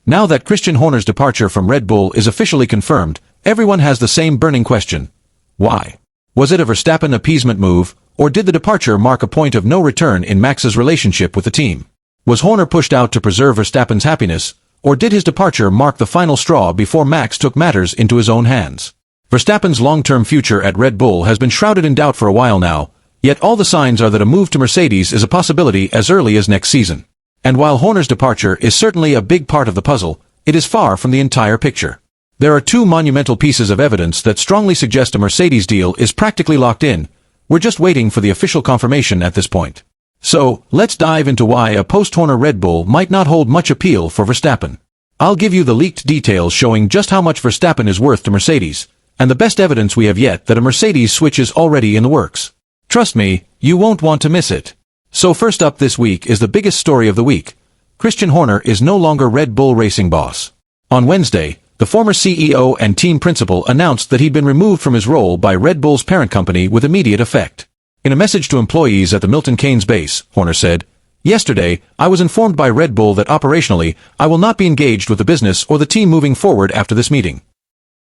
Now that Christian Horner's departure from Red Bull is officially confirmed, everyone has the same burning question. Why? Was it a Verstappen appeasement move, or did the departure mark a point of no return in Max's relationship with the team? Was Horner pushed out to preserve Verstappen's happiness, or did his departure mark the final straw before Max took matters into his own hands? Verstappen's long-term future at Red Bull has been shrouded in doubt for a while now, yet all the signs are that a move to Mercedes is a possibility as early as next season. And while Horner's departure is certainly a big part of the puzzle, it is far from the entire picture. There are two monumental pieces of evidence that strongly suggest a Mercedes deal is practically locked in. We're just waiting for the official confirmation at this point. So, let's dive into why a post-Horner Red Bull might not hold much appeal for Verstappen. I'll give you the leaked details showing just how much Verstappen is worth to Mercedes, and the best evidence we have yet that a Mercedes switch is already in the works. Trust me, you won't want to miss it. So first up this week is the biggest story of the week. Christian Horner is no longer Red Bull racing boss. On Wednesday, the former CEO and team principal announced that he'd been removed from his role by Red Bull's parent company with immediate effect. In a message to employees at the Milton Keynes base, Horner said, "Yesterday, I was informed by Red Bull that operationally, I will not be engaged with the business or the team moving forward after this meeting.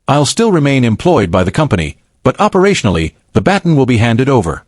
I'll still remain employed by the company, but operationally, the baton will be handed over."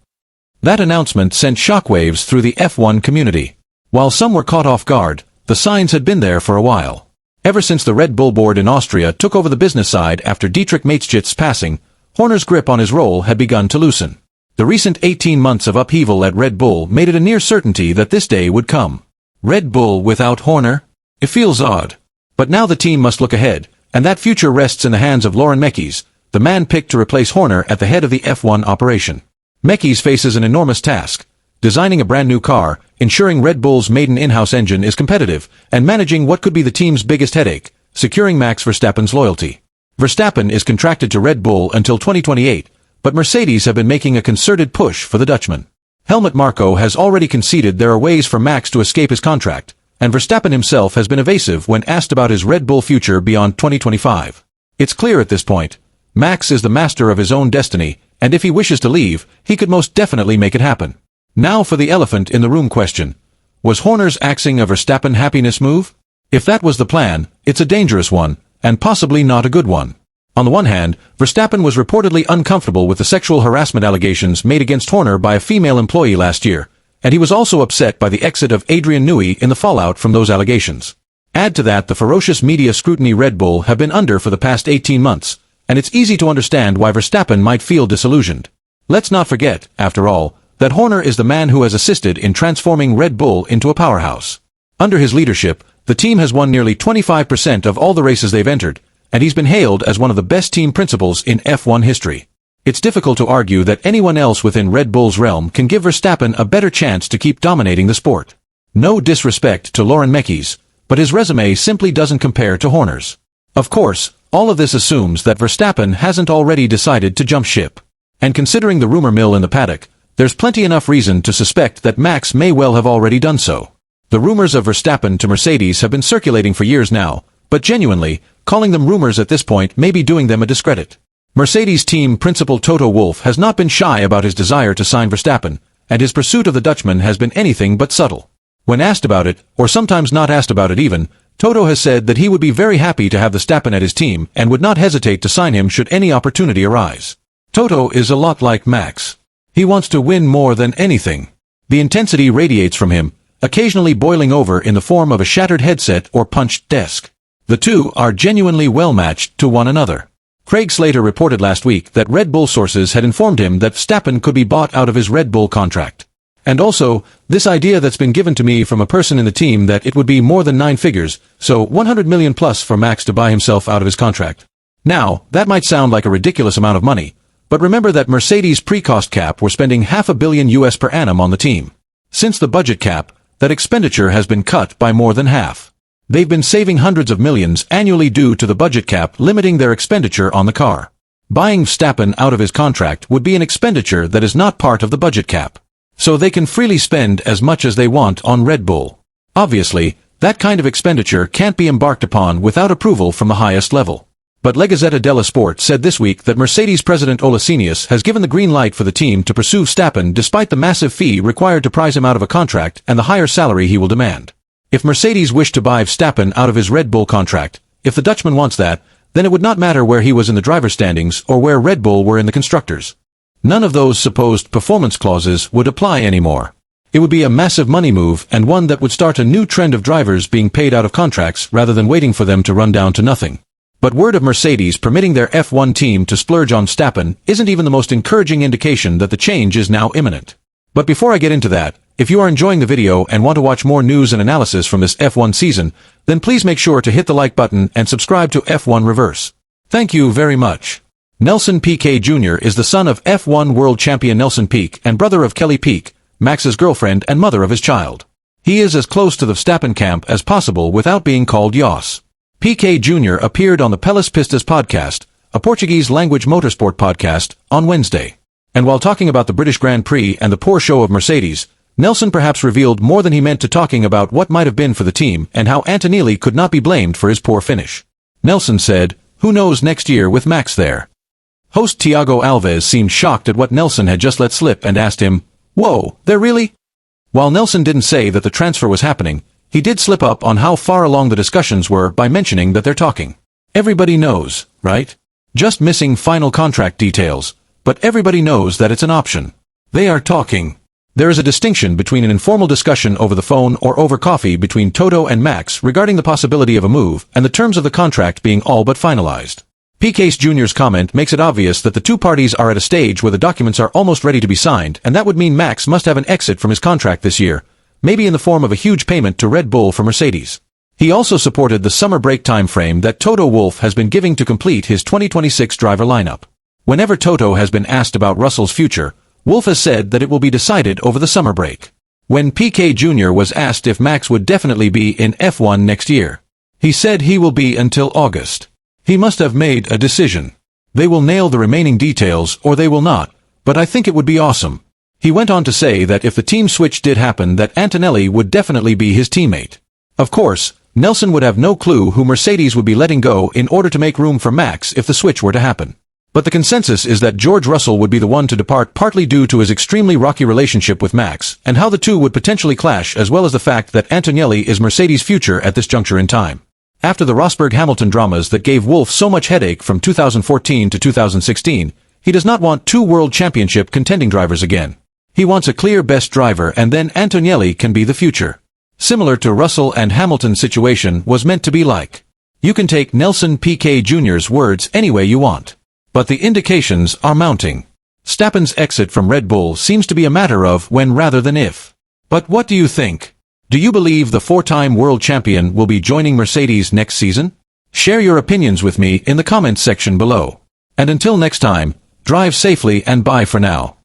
That announcement sent shockwaves through the F1 community. While some were caught off guard, the signs had been there for a while. Ever since the Red Bull board in Austria took over the business side after Dietrich Mateschitz' passing, Horner's grip on his role had begun to loosen. The recent 18 months of upheaval at Red Bull made it a near certainty that this day would come. Red Bull without Horner? It feels odd. But now the team must look ahead, and that future rests in the hands of Laurent Mekies, the man picked to replace Horner at the head of the F1 operation. Mekies faces an enormous task: designing a brand new car, ensuring Red Bull's maiden in-house engine is competitive, and managing what could be the team's biggest headache, securing Max Verstappen's loyalty. Verstappen is contracted to Red Bull until 2028, but Mercedes have been making a concerted push for the Dutchman. Helmut Marko has already conceded there are ways for Max to escape his contract, and Verstappen himself has been evasive when asked about his Red Bull future beyond 2025. It's clear at this point, Max is the master of his own destiny, and if he wishes to leave, he could most definitely make it happen. Now for the elephant in the room question. Was Horner's axing a Verstappen happiness move? If that was the plan, it's a dangerous one, and possibly not a good one. On the one hand, Verstappen was reportedly uncomfortable with the sexual harassment allegations made against Horner by a female employee last year, and he was also upset by the exit of Adrian Newey in the fallout from those allegations. Add to that the ferocious media scrutiny Red Bull have been under for the past 18 months, and it's easy to understand why Verstappen might feel disillusioned. Let's not forget, after all, that Horner is the man who has assisted in transforming Red Bull into a powerhouse. Under his leadership, the team has won nearly 25% of all the races they've entered, and he's been hailed as one of the best team principals in F1 history. It's difficult to argue that anyone else within Red Bull's realm can give Verstappen a better chance to keep dominating the sport. No disrespect to Laurent Mekies, but his resume simply doesn't compare to Horner's. Of course, all of this assumes that Verstappen hasn't already decided to jump ship. And considering the rumor mill in the paddock, there's plenty enough reason to suspect that Max may well have already done so. The rumors of Verstappen to Mercedes have been circulating for years now, but genuinely, calling them rumors at this point may be doing them a discredit. Mercedes team principal Toto Wolff has not been shy about his desire to sign Verstappen, and his pursuit of the Dutchman has been anything but subtle. When asked about it, or sometimes not asked about it even, Toto has said that he would be very happy to have Verstappen at his team and would not hesitate to sign him should any opportunity arise. Toto is a lot like Max. He wants to win more than anything. The intensity radiates from him, occasionally boiling over in the form of a shattered headset or punched desk. The two are genuinely well-matched to one another. Craig Slater reported last week that Red Bull sources had informed him that Verstappen could be bought out of his Red Bull contract. And also, this idea that's been given to me from a person in the team that it would be more than 9 figures, so 100 million plus for Max to buy himself out of his contract. Now, that might sound like a ridiculous amount of money, but remember that Mercedes' pre-cost cap were spending $500 million US per annum on the team. Since the budget cap, that expenditure has been cut by more than half. They've been saving hundreds of millions annually due to the budget cap limiting their expenditure on the car. Buying Verstappen out of his contract would be an expenditure that is not part of the budget cap. So they can freely spend as much as they want on Red Bull. Obviously, that kind of expenditure can't be embarked upon without approval from the highest level. But La Gazzetta dello Sport said this week that Mercedes president Olasenius has given the green light for the team to pursue Verstappen despite the massive fee required to prize him out of a contract and the higher salary he will demand. If Mercedes wished to buy Verstappen out of his Red Bull contract, if the Dutchman wants that, then it would not matter where he was in the driver's standings or where Red Bull were in the constructors. None of those supposed performance clauses would apply anymore. It would be a massive money move and one that would start a new trend of drivers being paid out of contracts rather than waiting for them to run down to nothing. But word of Mercedes permitting their F1 team to splurge on Verstappen isn't even the most encouraging indication that the change is now imminent. But before I get into that, if you are enjoying the video and want to watch more news and analysis from this F1 season, then please make sure to hit the like button and subscribe to F1 Reverse. Thank you very much. Nelson Piquet Jr. is the son of F1 world champion Nelson Piquet and brother of Kelly Piquet, Max's girlfriend and mother of his child. He is as close to the Verstappen camp as possible without being called Jos. Piquet Jr. appeared on the Pelas Pistas podcast, a Portuguese-language motorsport podcast, on Wednesday. And while talking about the British Grand Prix and the poor show of Mercedes, Nelson perhaps revealed more than he meant to, talking about what might have been for the team and how Antonelli could not be blamed for his poor finish. Nelson said, "Who knows next year with Max there?" Host Tiago Alves seemed shocked at what Nelson had just let slip and asked him, "Whoa, there really?" While Nelson didn't say that the transfer was happening, he did slip up on how far along the discussions were by mentioning that they're talking. Everybody knows, right? Just missing final contract details, but everybody knows that it's an option. They are talking. There is a distinction between an informal discussion over the phone or over coffee between Toto and Max regarding the possibility of a move and the terms of the contract being all but finalized. Piquet Jr.'s comment makes it obvious that the two parties are at a stage where the documents are almost ready to be signed, and that would mean Max must have an exit from his contract this year, maybe in the form of a huge payment to Red Bull for Mercedes. He also supported the summer break time frame that Toto Wolff has been giving to complete his 2026 driver lineup. Whenever Toto has been asked about Russell's future, Wolff has said that it will be decided over the summer break. When Piquet Jr. was asked if Max would definitely be in F1 next year, he said he will be until August. He must have made a decision. They will nail the remaining details or they will not, but I think it would be awesome. He went on to say that if the team switch did happen, that Antonelli would definitely be his teammate. Of course, Nelson would have no clue who Mercedes would be letting go in order to make room for Max if the switch were to happen. But the consensus is that George Russell would be the one to depart, partly due to his extremely rocky relationship with Max, and how the two would potentially clash, as well as the fact that Antonelli is Mercedes' future at this juncture in time. After the Rosberg-Hamilton dramas that gave Wolff so much headache from 2014 to 2016, he does not want two world championship contending drivers again. He wants a clear best driver, and then Antonelli can be the future. Similar to Russell and Hamilton's situation was meant to be like. You can take Nelson Piquet Jr.'s words any way you want. But the indications are mounting. Verstappen's exit from Red Bull seems to be a matter of when rather than if. But what do you think? Do you believe the four-time world champion will be joining Mercedes next season? Share your opinions with me in the comments section below. And until next time, drive safely and bye for now.